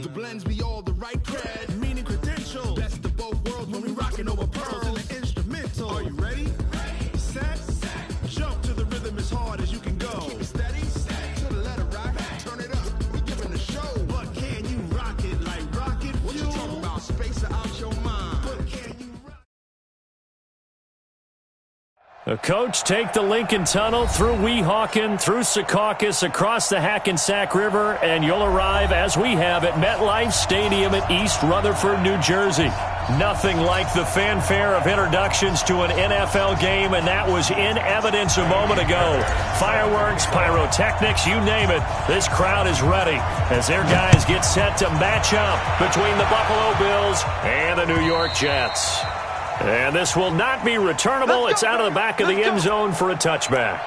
The blends be all the right cred, meaning credential. Best of both worlds when we rockin' over pearls in the instrumental. Are you ready? Set. Jump to the rhythm as hard as you can go. Keep it steady. To the letter rock. Turn it up. We giving a show. But can you rock it like rocket fuel? What you talking about? Space out your mind. But can you rock? The coach take the Lincoln Tunnel through Weehawken, through Secaucus, across the Hackensack River, and you'll arrive, as we have, at MetLife Stadium at East Rutherford, New Jersey. Nothing like the fanfare of introductions to an NFL game, and that was in evidence a moment ago. Fireworks, pyrotechnics, you name it. This crowd is ready as their guys get set to match up between the Buffalo Bills and the New York Jets. And this will not be returnable. It's out of the back of the end zone for a touchback.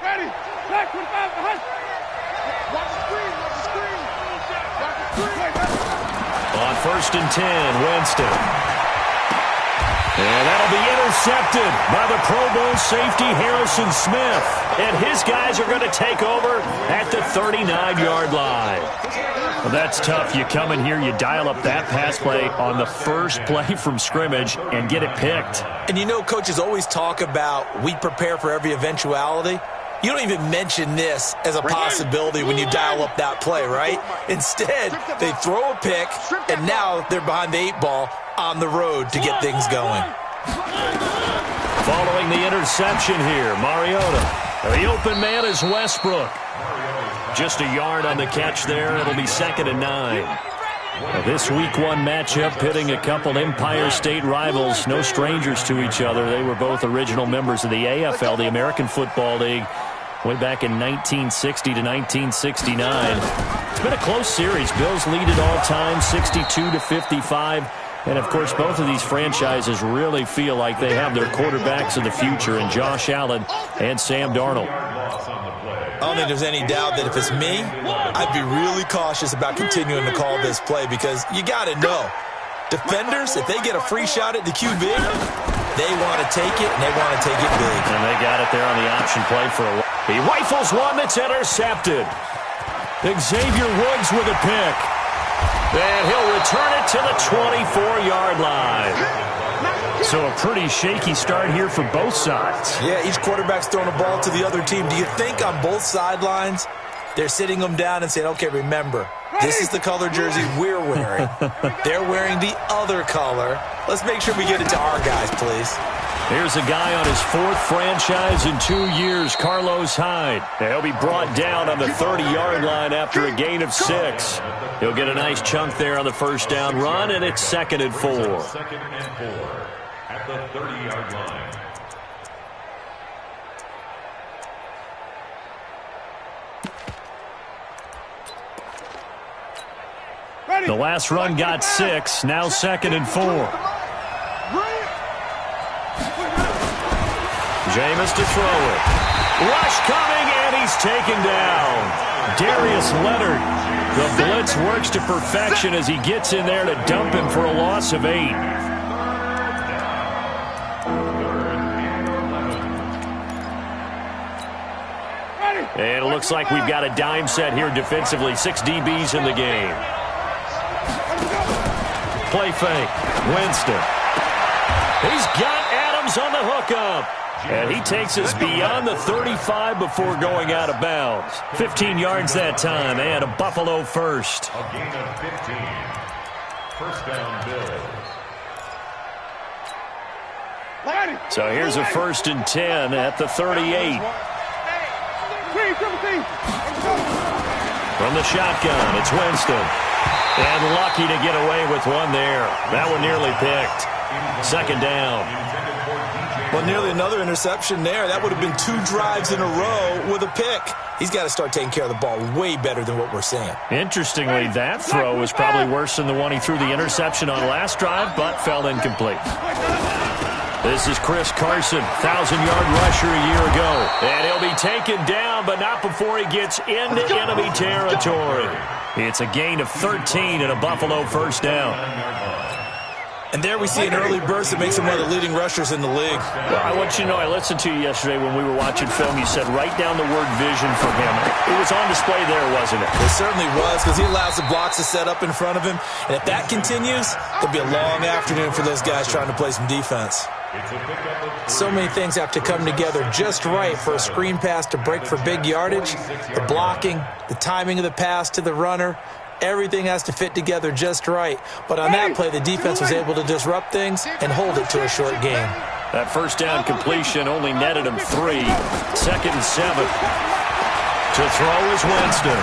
Ready. Back 25 behind. Watch the screen. Watch the screen. Watch the screen. On 1st and 10, Winston. And that'll be intercepted by the Pro Bowl safety Harrison Smith. And his guys are going to take over at the 39-yard line. Well, that's tough. You come in here, you dial up that pass play on the first play from scrimmage and get it picked. And you know, coaches always talk about we prepare for every eventuality. You don't even mention this as a possibility when you dial up that play, right? Instead, they throw a pick, and now they're behind the 8-ball on the road to get things going. Following the interception here, Mariota. The open man is Westbrook. Just a yard on the catch there. It'll be 2nd and 9. This Week 1 matchup pitting a couple Empire State rivals, no strangers to each other. They were both original members of the AFL, the American Football League, way back in 1960 to 1969. It's been a close series. Bills lead it all time, 62-55. And, of course, both of these franchises really feel like they have their quarterbacks of the future in Josh Allen and Sam Darnold. I don't think there's any doubt that if it's me, I'd be really cautious about continuing to call this play because you got to know, defenders, if they get a free shot at the QB, they want to take it, and they want to take it big. And they got it there on the option play for a while. He rifles one that's intercepted. Xavier Woods with a pick. And he'll return it to the 24-yard line. So a pretty shaky start here for both sides. Yeah, each quarterback's throwing a ball to the other team. Do you think on both sidelines they're sitting them down and saying, okay, remember, this is the color jersey we're wearing. They're wearing the other color. Let's make sure we get it to our guys, please. Here's a guy on his 4th franchise in 2 years, Carlos Hyde. He'll be brought down on the 30-yard line after a gain of 6. He'll get a nice chunk there on the first down run, and it's 2nd and 4. 2nd and 4 at the 30-yard line. The last run got 6, now 2nd and 4. Jameis to throw it. Rush coming, and he's taken down. Darius Leonard. The blitz works to perfection as he gets in there to dump him for a loss of 8. And it looks like we've got a dime set here defensively. 6 DBs in the game. Play fake. Winston. He's got Adams on the hookup. And he takes us beyond the 35 before going out of bounds. 15 yards that time, and a Buffalo first. A gain of 15. First down, Bills. So here's a 1st and 10 at the 38. From the shotgun, it's Winston. And lucky to get away with one there. That one nearly picked. 2nd down. Well, nearly another interception there. That would have been 2 drives in a row with a pick. He's got to start taking care of the ball way better than what we're seeing. Interestingly, that throw was probably worse than the one he threw the interception on last drive, but fell incomplete. This is Chris Carson, 1,000-yard rusher a year ago. And he'll be taken down, but not before he gets into enemy territory. It's a gain of 13 and a Buffalo first down. And there we see an early burst that makes him one of the leading rushers in the league. Well, I want you to know, I listened to you yesterday when we were watching film. You said write down the word vision for him. It was on display there, wasn't it? It certainly was, because he allows the blocks to set up in front of him. And if that continues, it'll be a long afternoon for those guys trying to play some defense. So many things have to come together just right for a screen pass to break for big yardage. The blocking, the timing of the pass to the runner, everything has to fit together just right. But on that play, the defense was able to disrupt things and hold it to a short game. That first down completion only netted him 3. 2nd and 7. To throw is Winston.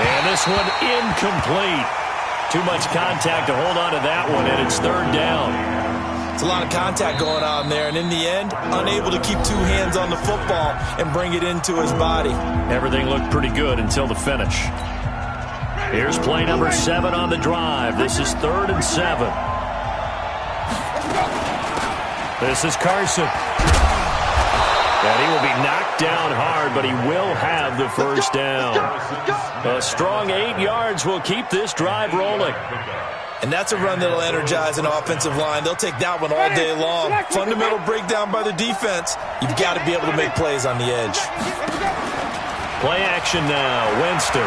And this one incomplete. Too much contact to hold on to that one, and it's 3rd down. It's a lot of contact going on there, and in the end, unable to keep 2 hands on the football and bring it into his body. Everything looked pretty good until the finish. Here's play number 7 on the drive. This is 3rd and 7. This is Carson. And he will be knocked down hard, but he will have the first down. A strong 8 yards will keep this drive rolling. And that's a run that'll energize an offensive line. They'll take that one all day long. Fundamental breakdown by the defense. You've got to be able to make plays on the edge. Play action now. Winston.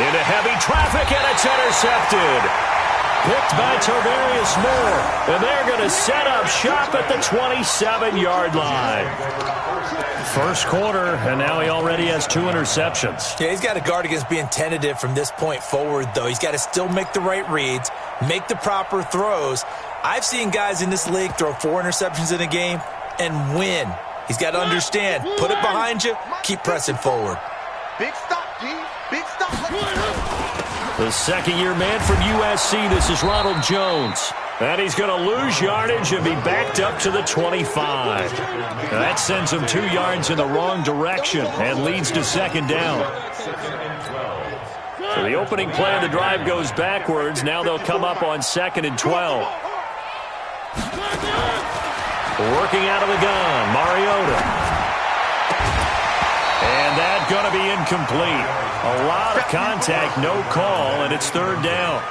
Into heavy traffic, and it's intercepted. Picked by Tarvarius Moore. And they're going to set up shop at the 27-yard line. First quarter, and now he already has 2 interceptions. Yeah, he's got to guard against being tentative from this point forward, though. He's got to still make the right reads, make the proper throws. I've seen guys in this league throw 4 interceptions in a game and win. He's got to understand, put it behind you, keep pressing forward. Big stop, G. Big stop. The second-year man from USC, this is Ronald Jones. And he's going to lose yardage and be backed up to the 25. Now that sends him 2 yards in the wrong direction and leads to 2nd down. So the opening play of the drive goes backwards. Now they'll come up on 2nd and 12. Working out of the gun, Mariota. And that's going to be incomplete. A lot of contact, no call, and it's 3rd down.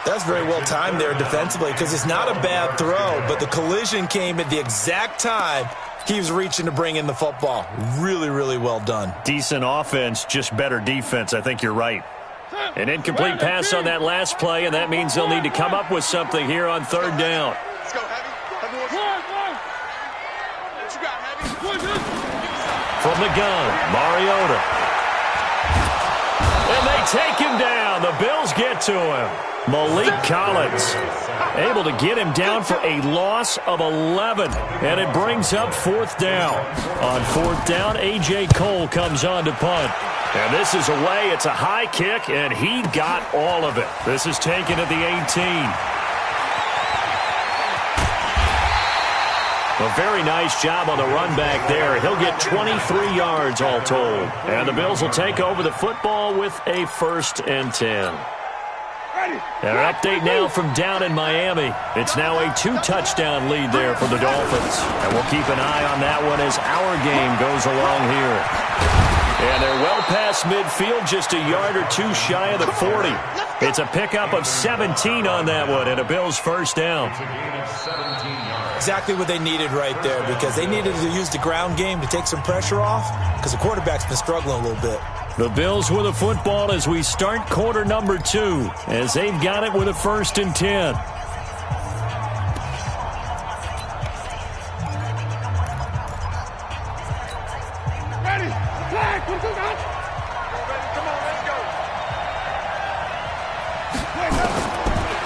That's very well timed there defensively, because it's not a bad throw, but the collision came at the exact time he was reaching to bring in the football. Really, really well done. Decent offense, just better defense. I think you're right. An incomplete pass on that last play, and that means they'll need to come up with something here on 3rd down. Let's go, Heavy. What you got, Heavy? From the gun, Mariota. And they take him down. The Bills get to him. Malik Collins able to get him down for a loss of 11. And it brings up 4th down. On 4th down, A.J. Cole comes on to punt. And this is away. It's a high kick, and he got all of it. This is taken at the 18. A very nice job on the run back there. He'll get 23 yards all told. And the Bills will take over the football with a 1st and 10. And an update now from down in Miami. It's now a 2-touchdown lead there for the Dolphins. And we'll keep an eye on that one as our game goes along here. And they're well past midfield, just a yard or 2 shy of the 40. It's a pickup of 17 on that one, and a Bills first down. Exactly what they needed right there, because they needed to use the ground game to take some pressure off, because the quarterback's been struggling a little bit. The Bills with a football as we start quarter number 2, as they've got it with a 1st and 10. Ready. Flag. Come on, let's go.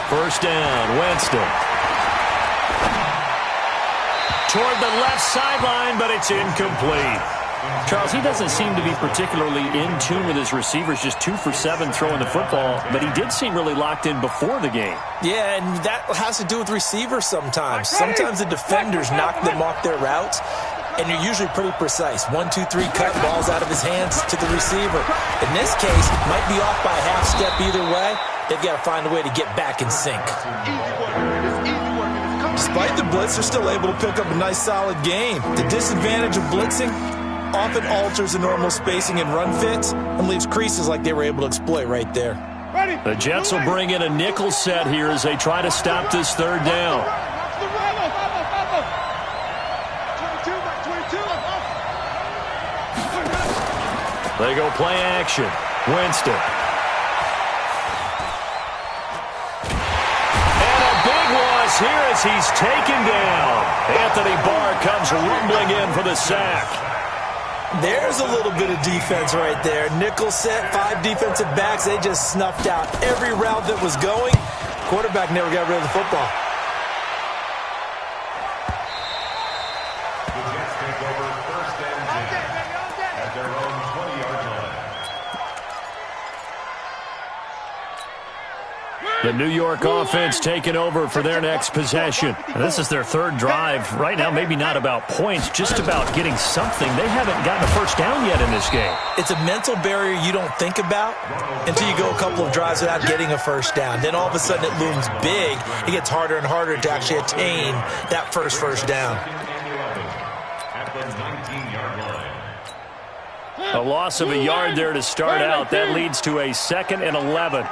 First down, Winston. Toward the left sideline, but it's incomplete. Charles, he doesn't seem to be particularly in tune with his receivers, just 2 for 7 throwing the football, but he did seem really locked in before the game. Yeah, and that has to do with receivers sometimes. Sometimes the defenders knock them off their routes, and you're usually pretty precise. 1, 2, 3, cut, balls out of his hands to the receiver. In this case, might be off by a half step either way, they've got to find a way to get back in sync. Easy work, man. It's easy work, and it's coming. Despite the blitz, they're still able to pick up a nice, solid game. The disadvantage of blitzing often alters the normal spacing and run fits and leaves creases like they were able to exploit right there. Ready. The Jets will bring in a nickel set here as they try to stop this third down. Watch the right. 22, Mike, 22. They go play action. Winston. And a big loss here as he's taken down. Anthony Barr comes rumbling in for the sack. There's a little bit of defense right there. Nickel set, 5 defensive backs. They just snuffed out every route that was going. Quarterback never got rid of the football. The Jets take over first and 10 at their own 20-yard line. The New York offense taking over for their next possession. And this is their third drive. Right now, maybe not about points, just about getting something. They haven't gotten a first down yet in this game. It's a mental barrier you don't think about until you go a couple of drives without getting a first down. Then all of a sudden it looms big. It gets harder and harder to actually attain that first down. At the 19-yard line. A loss of a yard there to start out. That leads to a 2nd and 11.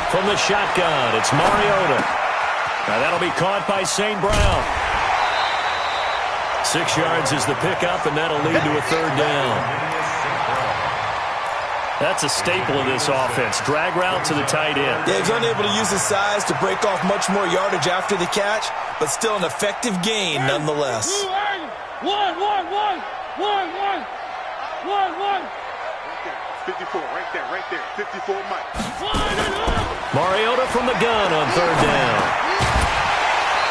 From the shotgun, it's Mariota. Now that'll be caught by St. Brown. 6 yards is the pickup, and that'll lead to a third down. That's a staple of this offense. Drag route to the tight end. Yeah, he's unable to use his size to break off much more yardage after the catch, but still an effective gain nonetheless. One. 54, right there. 54, Mike. Mariota from the gun on third down.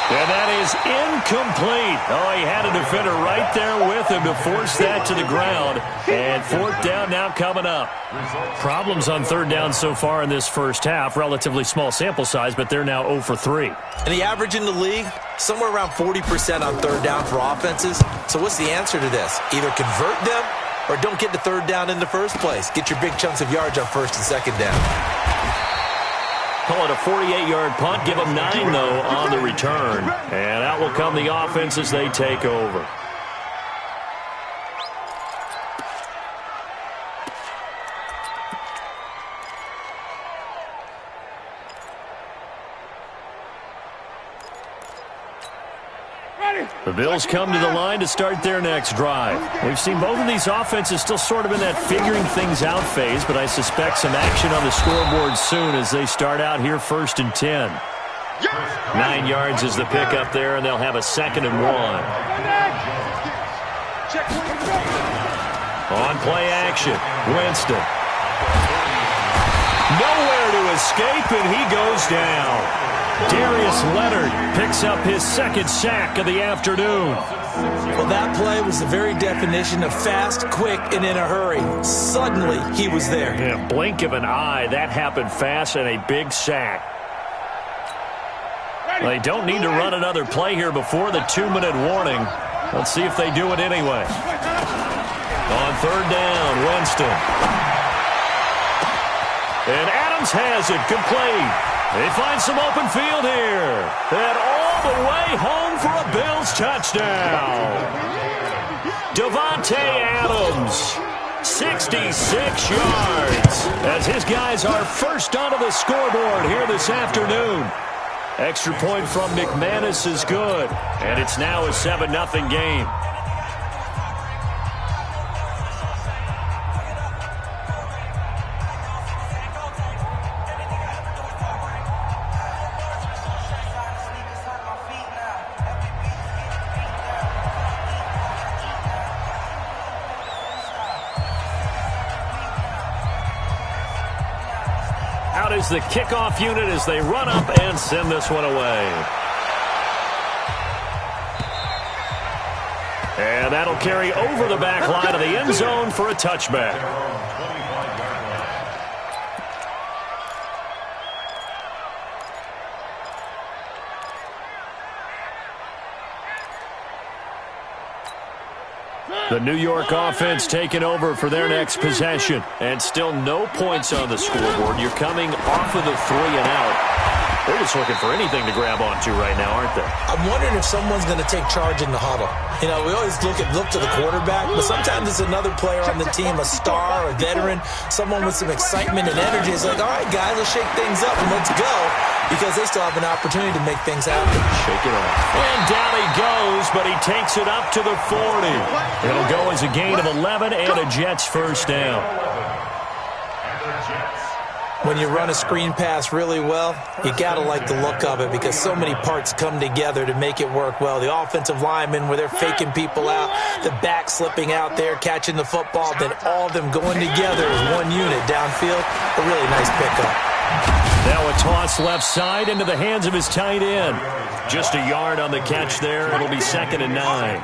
And that is incomplete. Oh, he had a defender right there with him to force that to the ground. And fourth down now coming up. Problems on third down so far in this first half. Relatively small sample size, but they're now 0 for 3. And the average in the league, somewhere around 40% on third down for offenses. So what's the answer to this? Either convert them or don't get to third down in the first place. Get your big chunks of yards on first and second down. Call it a 48-yard punt. Give them 9, though, on the return. And out will come the offense as they take over. The Bills come to the line to start their next drive. We've seen both of these offenses still sort of in that figuring things out phase, but I suspect some action on the scoreboard soon as they start out here 1st and 10. 9 yards is the pickup there, and they'll have a 2nd and 1. On play action, Winston. Nowhere to escape, and he goes down. Darius Leonard picks up his 2nd sack of the afternoon. Well, that play was the very definition of fast, quick, and in a hurry. Suddenly, he was there. In a blink of an eye, that happened fast and a big sack. They don't need to run another play here before the 2-minute warning. Let's see if they do it anyway. On third down, Winston. And Adams has it complete. They find some open field here. And all the way home for a Bills touchdown. Davante Adams, 66 yards, as his guys are first onto the scoreboard here this afternoon. Extra point from McManus is good, and it's now a 7-0 game. Out is the kickoff unit as they run up and send this one away. And that'll carry over the back line of the end zone for a touchback. The New York offense taking over for their next possession. And still no points on the scoreboard. You're coming off of the 3 and out. They're just looking for anything to grab onto right now, aren't they? I'm wondering if someone's going to take charge in the huddle. You know, we always look to the quarterback, but sometimes it's another player on the team, a star, a veteran, someone with some excitement and energy. It's like, all right, guys, let's shake things up and let's go, because they still have an opportunity to make things happen. Shake it off. And down he goes, but he takes it up to the 40. It'll go as a gain of 11 and a Jets first down. When you run a screen pass really well, you got to like the look of it because so many parts come together to make it work well. The offensive linemen, where they're faking people out, the back slipping out there, catching the football, then all of them going together as one unit downfield. A really nice pickup. Now a toss left side into the hands of his tight end. Just a yard on the catch there. It'll be 2nd and 9.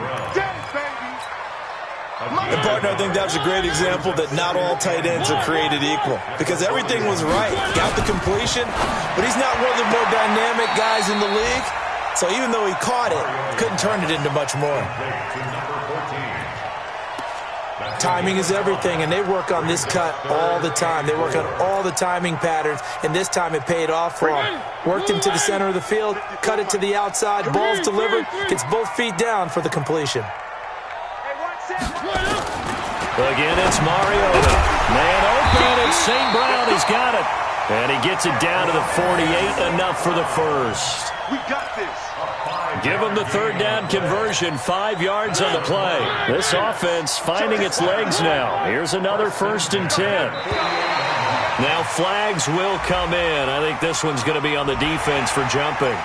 And, partner, I think that was a great example that not all tight ends are created equal because everything was right. Got the completion, but he's not one of the more dynamic guys in the league. So even though he caught it, couldn't turn it into much more. Timing is everything, and they work on this cut all the time. They work on all the timing patterns, and this time it paid off for him. Worked him to the center of the field, cut it to the outside, ball's delivered, gets both feet down for the completion. Again, it's Mariota. Man open, and St. Brown has got it. And he gets it down to the 48, enough for the first. We got this. Give him the 3rd down conversion, 5 yards on the play. This offense finding its legs now. Here's another 1st and 10. Now flags will come in. I think this one's going to be on the defense for jumping.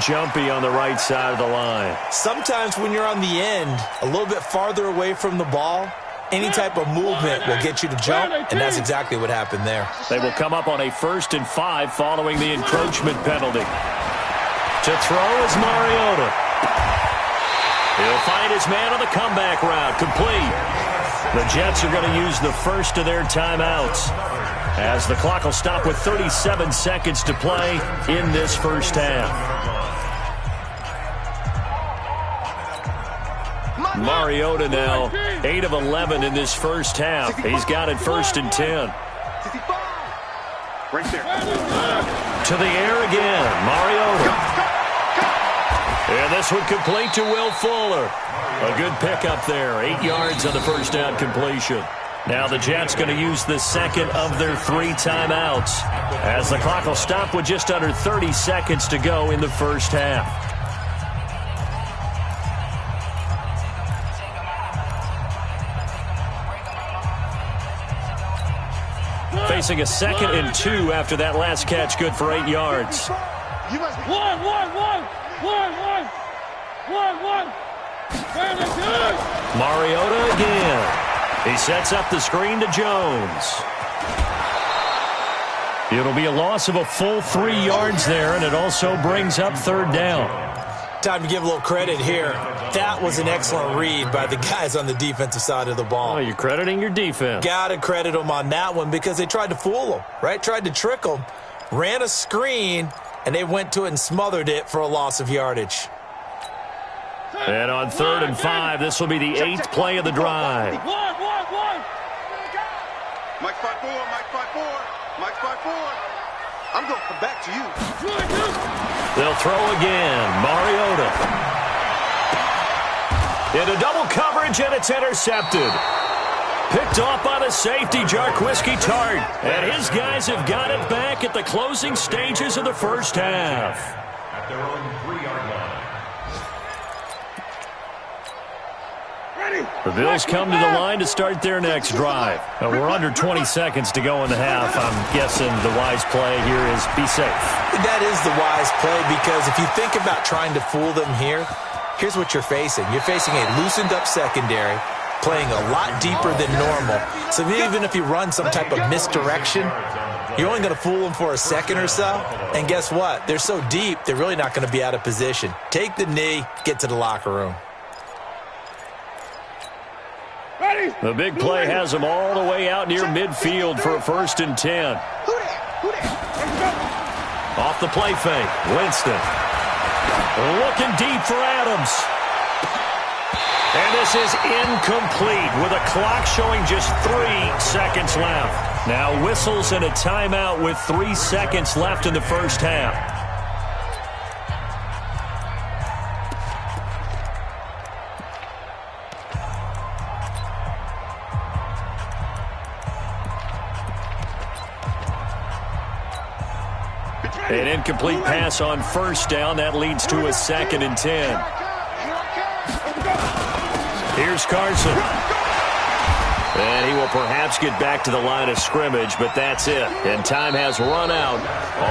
Jumpy on the right side of the line. Sometimes when you're on the end, a little bit farther away from the ball, any type of movement will get you to jump, and that's exactly what happened there. They will come up on a 1st and 5 following the encroachment penalty. To throw is Mariota. He'll find his man on the comeback route, complete. The Jets are going to use the first of their timeouts, as the clock will stop with 37 seconds to play in this first half. Mariota now 8 of 11 in this first half. He's got it 1st and 10. Right there. To the air again, Mariota. And this one complete to Will Fuller. A good pickup there, 8 yards on the first down completion. Now the Jets going to use the second of their 3 timeouts, as the clock will stop with just under 30 seconds to go in the first half. Facing a 2nd and 2 after that last catch, good for 8 yards. One. Very good. Mariota again. He sets up the screen to Jones. It'll be a loss of a full 3 yards there, and it also brings up 3rd down. Time to give a little credit here. That was an excellent read by the guys on the defensive side of the ball. Oh, you're crediting your defense. Got to credit them on that one because they tried to fool them, right? Tried to trick them, ran a screen, and they went to it and smothered it for a loss of yardage. And on 3rd and 5, this will be the 8th play of the drive. One. Mike 5-4. Mike 5-4. I'm going to come back to you. They'll throw again. Mariota. Into double coverage, and it's intercepted. Picked off by the safety, Jarquiski Tart. And his guys have got it back at the closing stages of the first half. At their own 3-yard line. The Bills come to the line to start their next drive. We're under 20 seconds to go in the half. I'm guessing the wise play here is be safe. That is the wise play because if you think about trying to fool them here, here's what you're facing. You're facing a loosened up secondary, playing a lot deeper than normal. So even if you run some type of misdirection, you're only going to fool them for a second or so. And guess what? They're so deep, they're really not going to be out of position. Take the knee, get to the locker room. The big play has them all the way out near midfield for a 1st and 10. Off the play fake, Winston. Looking deep for Adams. And this is incomplete with a clock showing just 3 seconds left. Now whistles and a timeout with 3 seconds left in the first half. An incomplete pass on first down. That leads to a 2nd and 10. Here's Carson. And he will perhaps get back to the line of scrimmage, but that's it. And time has run out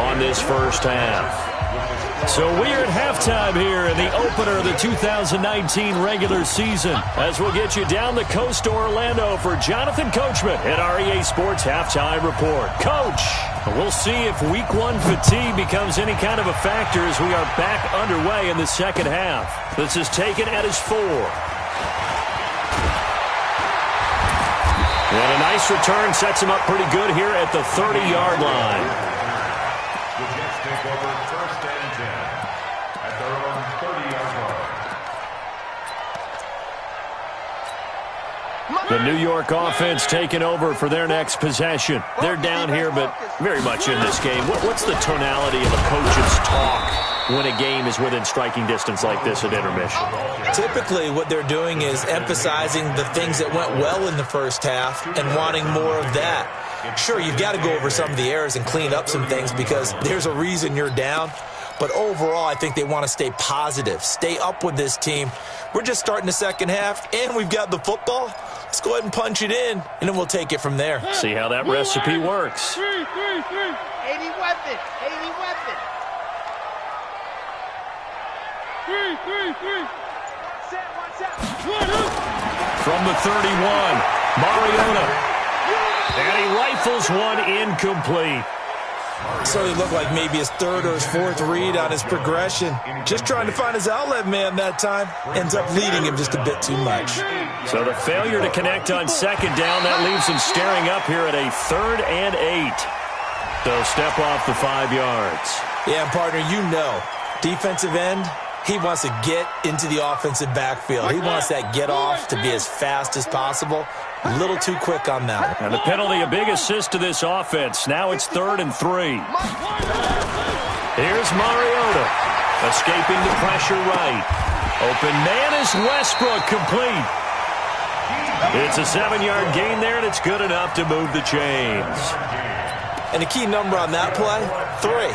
on this first half. So we're at halftime here in the opener of the 2019 regular season, as we'll get you down the coast to Orlando for Jonathan Coachman at our EA Sports Halftime Report. Coach, we'll see if Week 1 fatigue becomes any kind of a factor as we are back underway in the second half. This is taken at his 4. And a nice return sets him up pretty good here at the 30-yard line. The Jets take over 1st and 10 at their own 30-yard line. The New York offense taking over for their next possession. They're down here, but very much in this game. What's the tonality of a coach's talk when a game is within striking distance like this at intermission? Typically, what they're doing is emphasizing the things that went well in the first half and wanting more of that. Sure, you've got to go over some of the errors and clean up some things because there's a reason you're down. But overall, I think they want to stay positive, stay up with this team. We're just starting the second half, and we've got the football. Let's go ahead and punch it in, and then we'll take it from there. See how that recipe works. 80 weapon. 80 weapon. 3. From the 31, Mariota. And he rifles one incomplete. So he looked like maybe his 3rd or his 4th read on his progression. Just trying to find his outlet man that time. Ends up leading him just a bit too much. So the failure to connect on 2nd down, that leaves him staring up here at a 3rd and 8. They'll step off the 5 yards. Yeah, partner, you know, defensive end, he wants to get into the offensive backfield. He wants that get off to be as fast as possible. A little too quick on that. And the penalty, a big assist to this offense. Now it's 3rd and 3. Here's Mariota, escaping the pressure right. Open man is Westbrook, complete. It's a 7-yard gain there, and it's good enough to move the chains. And the key number on that play, 3.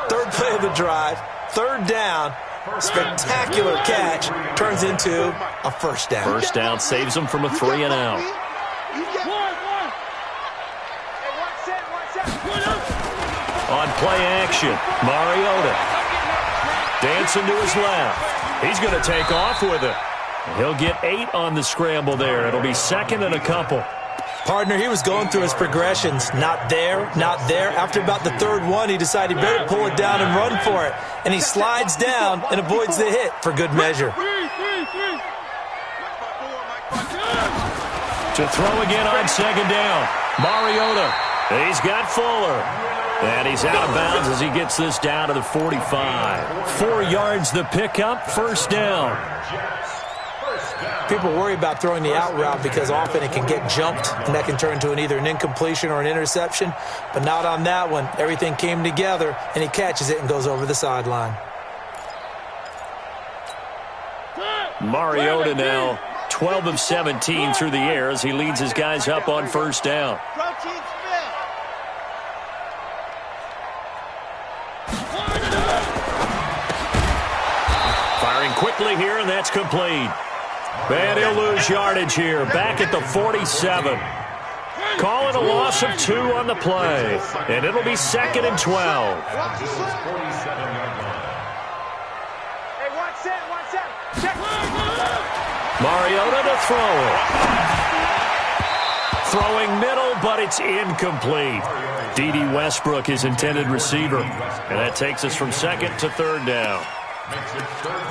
3rd play of the drive, 3rd down. Spectacular catch turns into a 1st down. 1st down saves them from a 3 and out. On play action, Mariota dancing to his left. He's going to take off with it. He'll get 8 on the scramble there. It'll be 2nd and a couple. Partner, he was going through his progressions. Not there, not there. After about the 3rd one, he decided he better pull it down and run for it. And he slides down and avoids the hit for good measure. To throw again on 2nd down. Mariota. He's got Fuller. And he's out of bounds as he gets this down to the 45. 4 yards the pickup, 1st down. People worry about throwing the out route because often it can get jumped, and that can turn into either an incompletion or an interception. But not on that one. Everything came together, and he catches it and goes over the sideline. Mariota now 12 of 17 through the air as he leads his guys up on 1st down. Firing quickly here, and that's complete. And he'll lose yardage here, back at the 47. Calling a loss of 2 on the play, and it'll be 2nd and 12. Mariota to throw it. Throwing middle, but it's incomplete. D.D. Westbrook, his intended receiver. And that takes us from 2nd to 3rd down.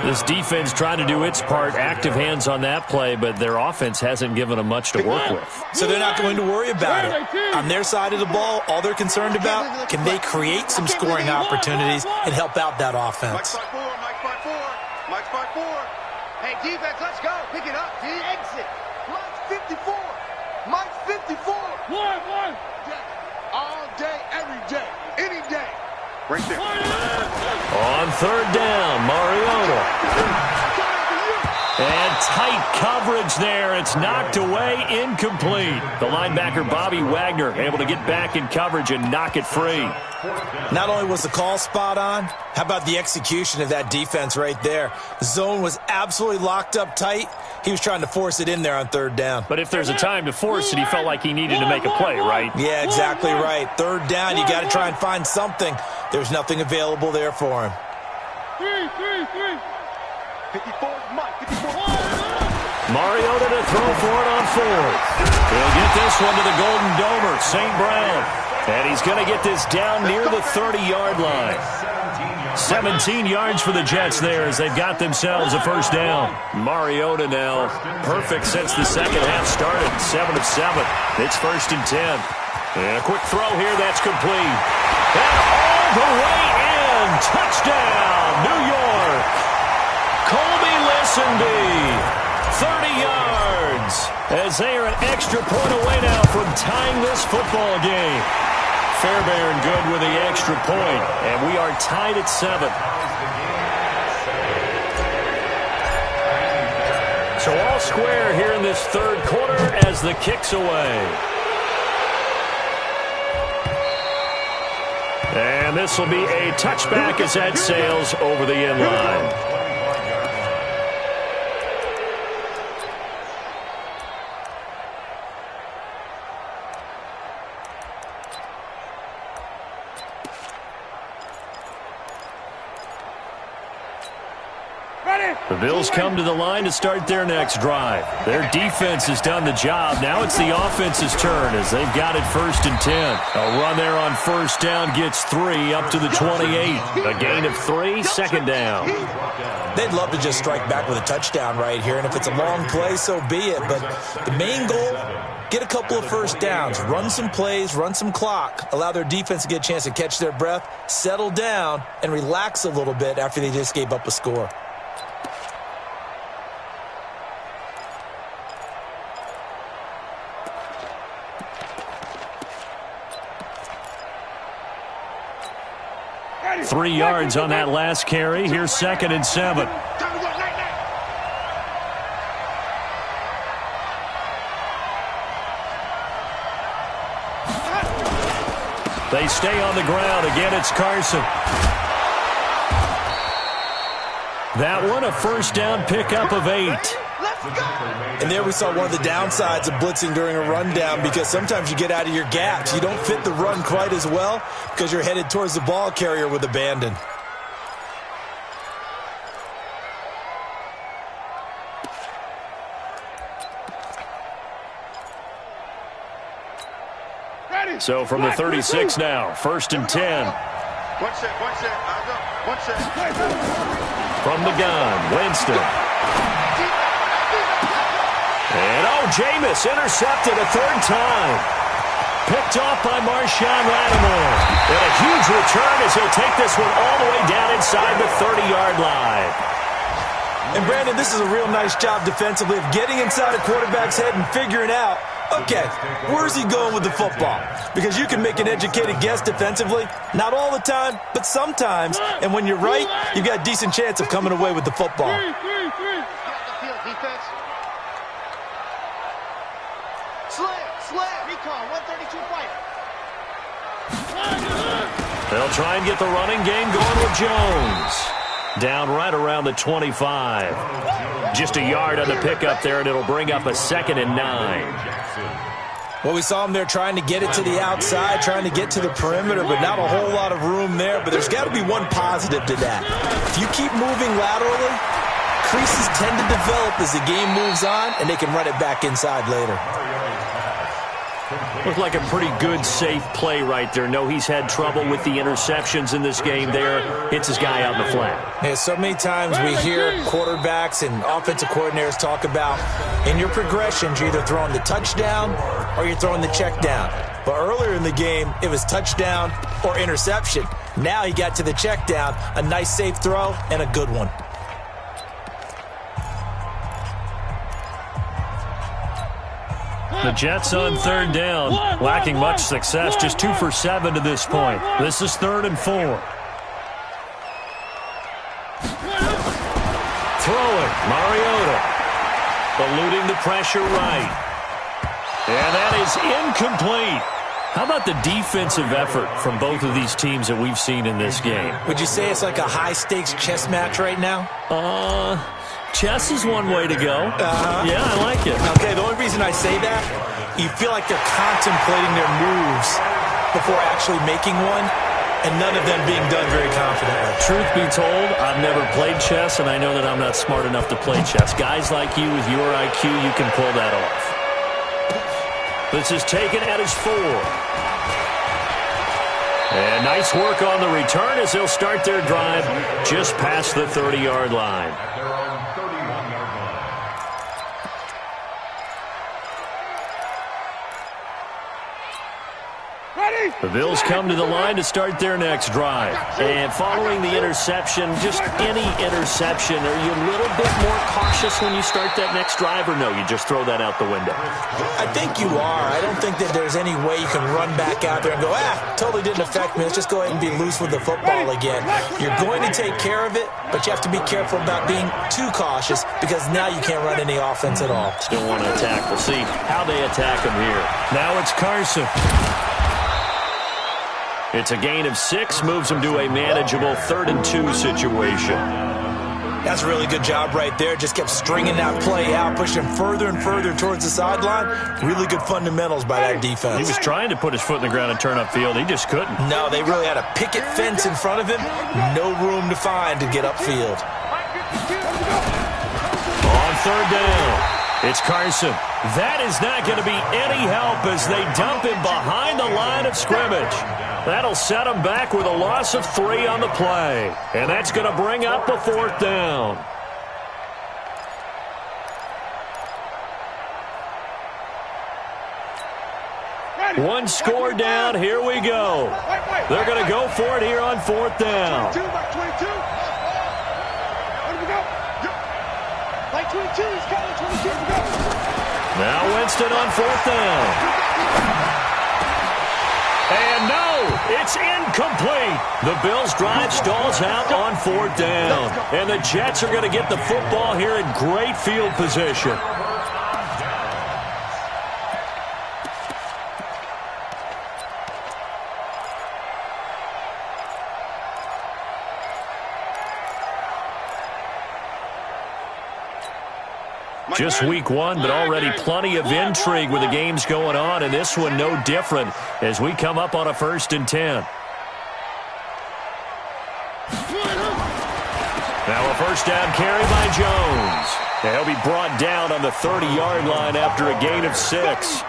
This defense trying to do its part, active hands on that play, but their offense hasn't given them much to work with. So they're not going to worry about it. On their side of the ball, all they're concerned about, can they create some scoring opportunities and help out that offense? Mike 4. Hey, defense, Let's go. Pick it up, D. Exit. Mike's 54. Mike's 54. One. All day, every day, any day. Right there. On third down, Mariota. And tight coverage there. It's knocked away, incomplete. The linebacker, Bobby Wagner, able to get back in coverage and knock it free. Not only was the call spot on, how about the execution of that defense right there? The zone was absolutely locked up tight. He was trying to force it in there on third down. But if there's a time to force it, he felt like he needed to make a play, right? Yeah, exactly right. Third down, you got to try and find something. There's nothing available there for him. 54 is Mike. 54. Mariota to throw for it on fourth. He'll get this one to the Golden Domer, St. Brown. And he's going to get this down near the 30-yard line. 17 yards for the Jets there as they've got themselves a first down. Mariota now perfect since the second half started. 7 of 7. It's 1st and 10. And a quick throw here. That's complete. And all the way in. Touchdown, New York. Colby Lisenby. 30 yards as they are an extra point away now from tying this football game. Fairbairn good with the extra point, and we are tied at 7. So all square here in this third quarter as the kick's away. And this will be a touchback as that sails over the end line. The Bills come to the line to start their next drive. Their defense has done the job. Now it's the offense's turn as they've got it 1st and 10. A run there on first down gets 3 up to the 28. A gain of 3, second down. They'd love to just strike back with a touchdown right here, and if it's a long play, so be it. But the main goal, get a couple of first downs, run some plays, run some clock, allow their defense to get a chance to catch their breath, settle down, and relax a little bit after they just gave up a score. Three yards on that last carry. Here's 2nd and 7. They stay on the ground. Again, it's Carson. That one, a first down pickup of 8. And there we saw one of the downsides of blitzing during a rundown, because sometimes you get out of your gaps. You don't fit the run quite as well because you're headed towards the ball carrier with abandon. So from the 36 now, 1st and 10. One set. From the gun, Winston. And Jameis intercepted a 3rd time. Picked off by Marshawn Lattimore. And a huge return as he'll take this one all the way down inside the 30-yard line. And Brandon, this is a real nice job defensively of getting inside a quarterback's head and figuring out, okay, where's he going with the football? Because you can make an educated guess defensively, not all the time, but sometimes. And when you're right, you've got a decent chance of coming away with the football. Slam, recon, 132 fight. They'll try and get the running game going with Jones. Down right around the 25. Just a yard on the pickup there, and it'll bring up a 2nd and 9. Well, we saw him there trying to get it to the outside, trying to get to the perimeter, but not a whole lot of room there. But there's got to be one positive to that. If you keep moving laterally, creases tend to develop as the game moves on, and they can run it back inside later. Looked like a pretty good, safe play right there. No, he's had trouble with the interceptions in this game there. Hits his guy out in the flat. Yeah, so many times we hear quarterbacks and offensive coordinators talk about in your progressions, you're either throwing the touchdown or you're throwing the check down. But earlier in the game, it was touchdown or interception. Now he got to the check down, a nice safe throw and a good one. The Jets on third down, lacking much success, just 2 for 7 to this point. This is 3rd and 4. Throwing, Mariota, eluding the pressure right. And that is incomplete. How about the defensive effort from both of these teams that we've seen in this game? Would you say it's like a high-stakes chess match right now? Chess is one way to go. Yeah, I like it. Okay, the only reason I say that, you feel like they're contemplating their moves before actually making one, and none of them being done very confidently. Truth be told, I've never played chess, and I know that I'm not smart enough to play chess. Guys like you with your IQ, you can pull that off. This is taken at his 4. And nice work on the return as they'll start their drive just past the 30-yard line. The Bills come to the line to start their next drive. And following the interception, just any interception, are you a little bit more cautious when you start that next drive, or no, you just throw that out the window? I think you are. I don't think that there's any way you can run back out there and go, totally didn't affect me. Let's just go ahead and be loose with the football again. You're going to take care of it, but you have to be careful about being too cautious because now you can't run any offense at all. Still want to attack. We'll see how they attack him here. Now it's Carson. It's a gain of 6, moves him to a manageable 3rd and 2 situation. That's a really good job right there. Just kept stringing that play out, pushing further and further towards the sideline. Really good fundamentals by that defense. He was trying to put his foot in the ground and turn upfield. He just couldn't. No, they really had a picket fence in front of him. No room to find to get upfield. On 3rd down. It's Carson. That is not going to be any help as they dump him behind the line of scrimmage. That'll set him back with a loss of 3 on the play. And that's going to bring up a 4th down. One score down. Here we go. They're going to go for it here on 4th down. 22 by 22. Where do we go? By 22, he's got it. 22 to go. Now Winston on 4th down. And no, it's incomplete. The Bills' drive stalls out on 4th down. And the Jets are going to get the football here in great field position. Just week 1, but already plenty of intrigue with the games going on, and this one no different as we come up on a 1st and 10. Now a 1st down carry by Jones. And he'll be brought down on the 30-yard line after a gain of 6.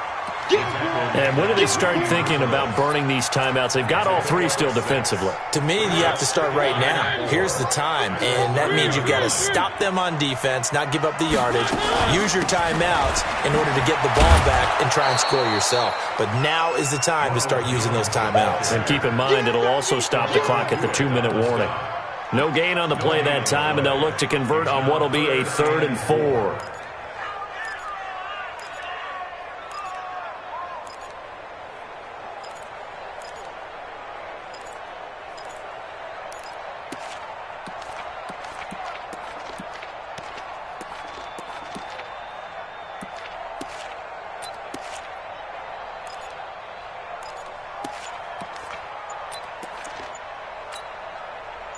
And when do they start thinking about burning these timeouts? They've got all 3 still defensively. To me, you have to start right now. Here's the time, and that means you've got to stop them on defense, not give up the yardage, use your timeouts in order to get the ball back and try and score yourself. But now is the time to start using those timeouts. And keep in mind, it'll also stop the clock at the 2-minute warning. No gain on the play that time, and they'll look to convert on what will be a 3rd and 4.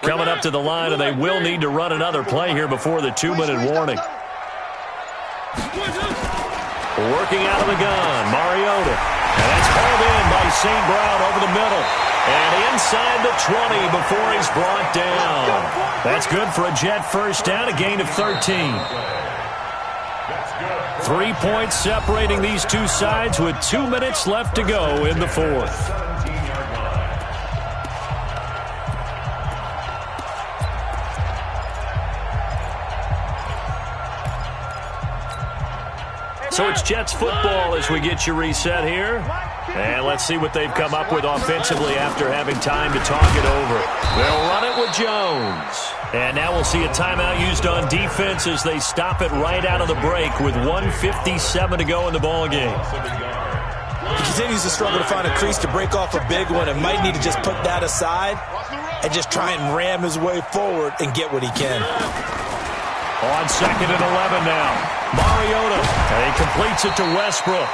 Coming up to the line, and they will need to run another play here before the 2-minute warning. Working out of the gun, Mariota. And that's hauled in by St. Brown over the middle. And inside the 20 before he's brought down. That's good for a Jet 1st down, a gain of 13. 3 points separating these two sides with 2 minutes left to go in the 4th. So it's Jets football as we get you reset here. And let's see what they've come up with offensively after having time to talk it over. They'll run it with Jones. And now we'll see a timeout used on defense as they stop it right out of the break with 1:57 to go in the ballgame. He continues to struggle to find a crease to break off a big one and might need to just put that aside and just try and ram his way forward and get what he can. On 2nd and 11 now. Mariota, and he completes it to Westbrook.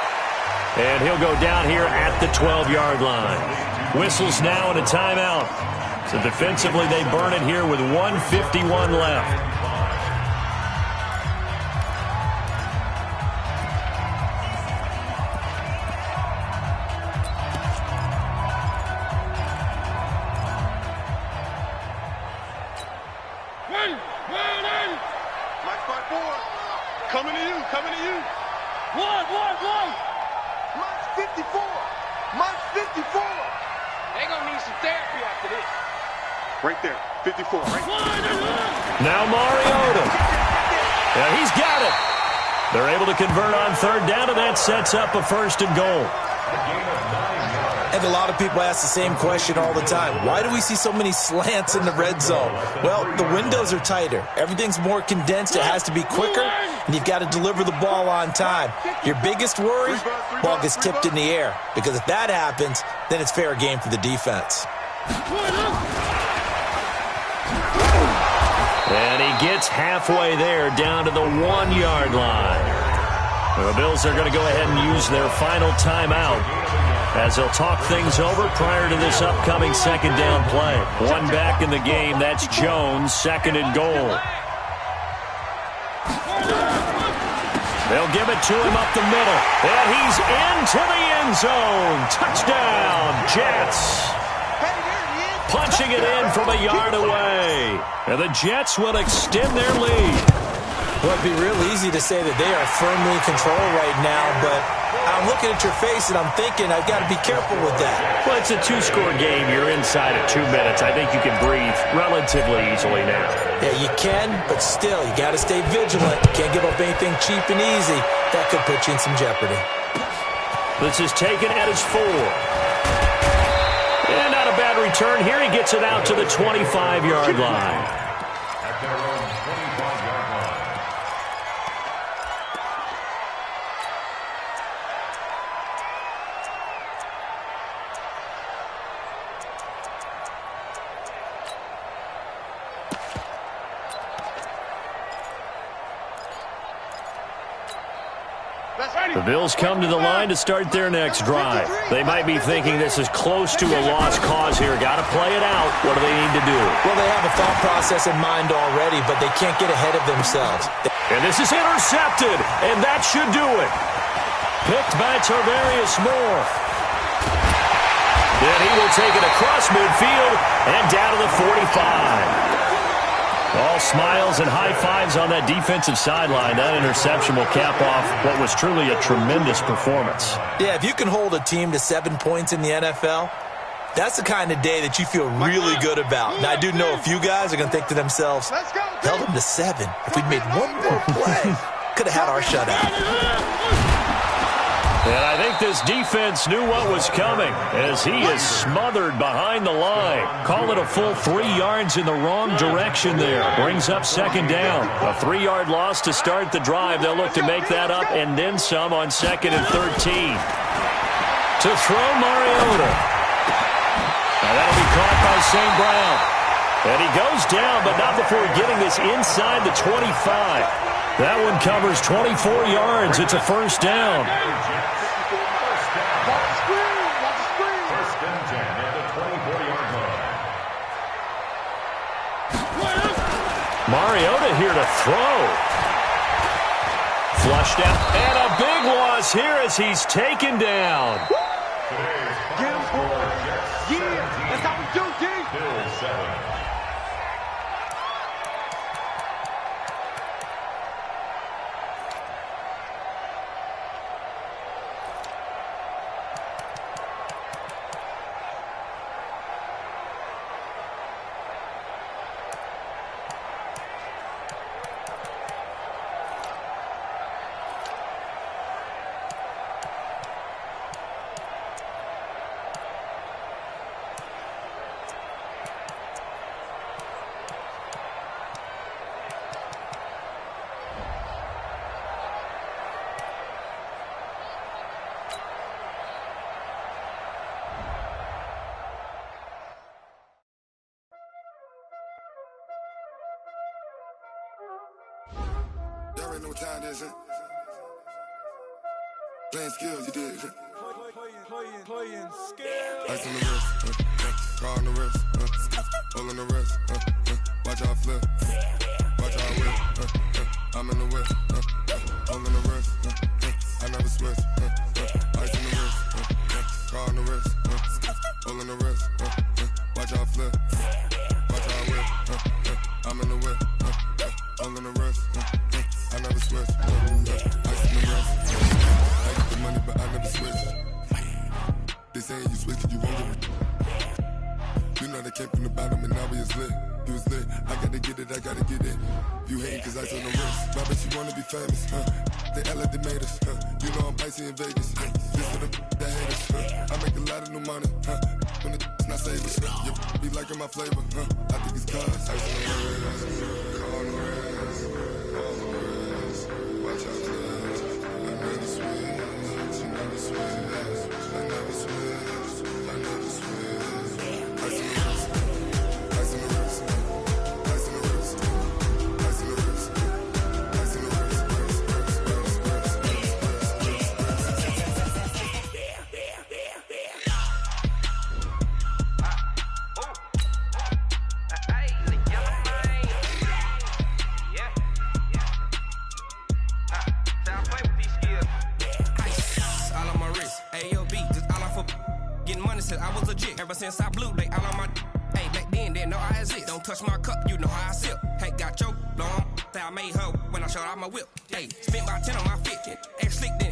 And he'll go down here at the 12-yard line. Whistles now and a timeout. So defensively, they burn it here with 1:51 left. Mike 5-4. Coming to you, coming to you. One. Mike's 54. Mike's 54. They gonna need some therapy after this. Right there, 54, right? Now Mariota. Yeah, he's got it. They're able to convert on 3rd down, and that sets up a 1st and goal. And a lot of people ask the same question all the time. Why do we see so many slants in the red zone? Well, the windows are tighter. Everything's more condensed. It has to be quicker, and you've got to deliver the ball on time. Your biggest worry, ball gets tipped in the air. Because if that happens, then it's fair game for the defense. And he gets halfway there down to the 1-yard line. The Bills are going to go ahead and use their final timeout as they'll talk things over prior to this upcoming 2nd down play. One back in the game. That's Jones, 2nd and goal. They'll give it to him up the middle. And he's into the end zone. Touchdown, Jets. Punching it in from a yard away. And the Jets will extend their lead. Well, it'd be real easy to say that they are firmly in control right now, but I'm looking at your face and I'm thinking I've got to be careful with that. Well, it's a 2-score game. You're inside of 2 minutes. I think you can breathe relatively easily now. Yeah, you can, but still, you got to stay vigilant. Can't give up anything cheap and easy. That could put you in some jeopardy. This is taken at his 4. And not a bad return here. He gets it out to the 25-yard line. At their own 25-yard line. The Bills come to the line to start their next drive. They might be thinking this is close to a lost cause here. Got to play it out. What do they need to do? Well, they have a thought process in mind already, but they can't get ahead of themselves. And this is intercepted, and that should do it. Picked by Tarvarius Moore. Then he will take it across midfield and down to the 45. All smiles and high fives on that defensive sideline. That interception will cap off what was truly a tremendous performance. Yeah, if you can hold a team to 7 points in the NFL, that's the kind of day that you feel really good about. Now, I do know a few guys are going to think to themselves, held them to 7. If we'd made one more play, could have had our shutout. And I think this defense knew what was coming as he is smothered behind the line. Call it a full 3 yards in the wrong direction there. Brings up 2nd down. A 3-yard loss to start the drive. They'll look to make that up and then some on 2nd and 13. To throw Mariota. Now that'll be caught by St. Brown. And he goes down, but not before getting this inside the 25. That one covers 24 yards. It's a 1st down. First and 10 at the 24-yard line. Mariota here to throw. Flushed out. And a big loss here as he's taken down. Get him, boys. Yeah, that's how we do, D. Bills 7. already know what time it is, huh? Playing skills, you did. Playing skills. Ice on the wrist, car on the wrist, hole on the wrist, watch how I flip, watch how I whip, I'm in the whip, hole in the wrist, I never switch, ice on the wrist, car on the wrist, hole in the wrist, watch how I flip, watch how I whip, I'm in the whip, hole in the wrist, I never switch, ice on the wrist, I get the money but I never switch. They saying you switch and you won't get it. You know they came from the bottom and now we is lit. You was lit, I gotta get it, I gotta get it. You hating cause ice on the wrist. I bet you wanna be famous, They act like they made us, You know I'm icy in Vegas, This for the that hate us, I make a lot of new money, When it's not savers, You be liking my flavor, I think it's cause ice on the wrist, car on the wrist, all on the wrist. Watch out, cuz I never switch, you never switch. I never switch, I never switch. Ice on the wrist, ice on the wrist, ice on the wrist, ice on the wrist, ice on the wrist, I was legit. Ever since I blew, they all on my. Hey, back then, didn't know I exist. Don't touch my cup, you know how I sip. Hey, got your long. I made her when I showed out my whip. Hey, spent my 10 on my fit. Ex slick, then